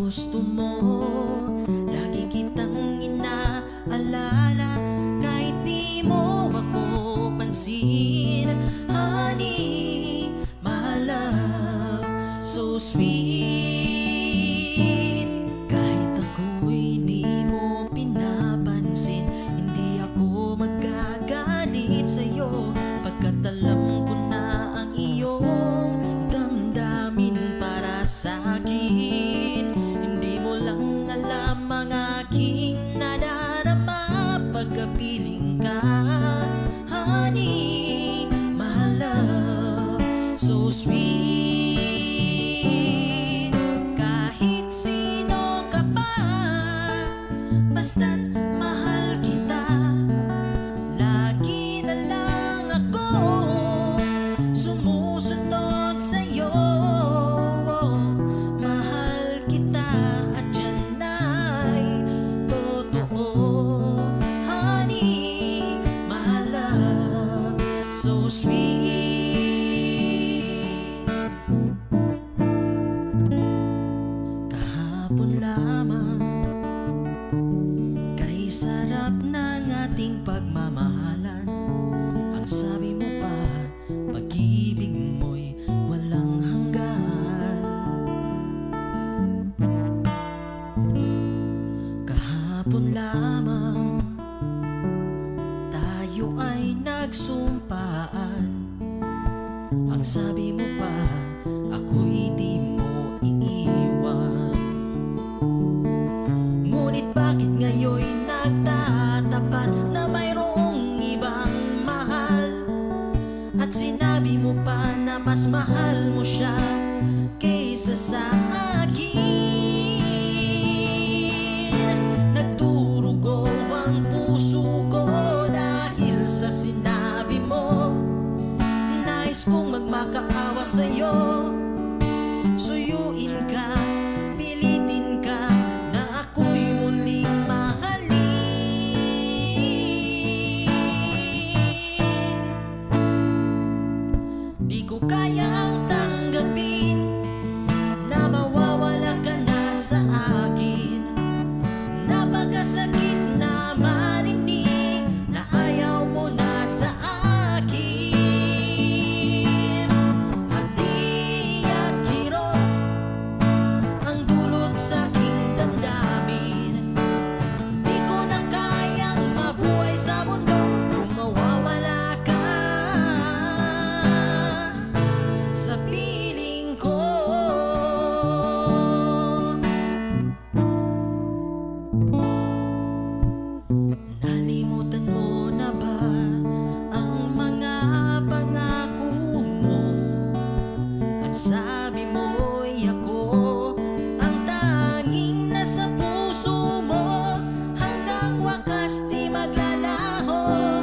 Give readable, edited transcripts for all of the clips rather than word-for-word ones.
gusto mo. Lagi kitang inaalala kahit di mo ako pansin. Honey, my love, so sweet. Kahit ako'y di mo pinapansin, hindi ako magagalit sa'yo, pagkat alam ko na ang iyong damdamin para sa'kin. Hindi mo lang alam ang aking nadarama pagkapiling ka. Honey, my love, so sweet. Kahit sino ka pa, basta't mahal kita. Lagi na lang ako sumusunod sa'yo. Mahal kita at yan ay totoo. Honey, my love, so sweet. Kahapon lamang kay sarap ng ating pagmamahalan. Ang sabi mo pa, pag-ibig mo'y walang hanggan. Kahapon lamang tayo ay nagsumpaan. Ang sabi mo pa, ako'y di mo iiwan. Ngunit bakit ngayon'y nagtatapat na mayroong ibang mahal? At sinabi mo pa na mas mahal mo siya kaysa sa akin. Nagdurugo ang puso ko dahil sa sinabi mo. Nais kong magmakaawa sa'yo, suyuin ka, pilitin ka na ako'y muling mahalin. Di ko kayang tanggapin na mawawala ka na sa akin. Napakasakit na marinig na ayaw mo na sa akin. Hali at kirot ang dulot sa aking damdamin. Di ko na kayang mabuhay sa mundo kung mawawala ka sa piling ko. Nalimutan mo na ba ang mga pangako mo? Ang sabi mo'y ako ang tanging nasa puso mo. Hanggang wakas di maglalaho,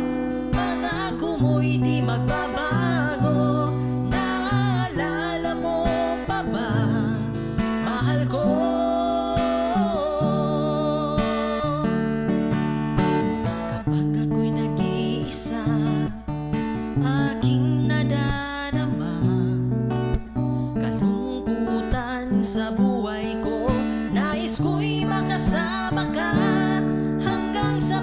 pangako mo'y di magbabago. Naalala mo pa ba, mahal ko? Kapag ako'y nag-iisa, aking nadarama kalungkutan sa buhay ko. Nais ko'y makasama ka hanggang sa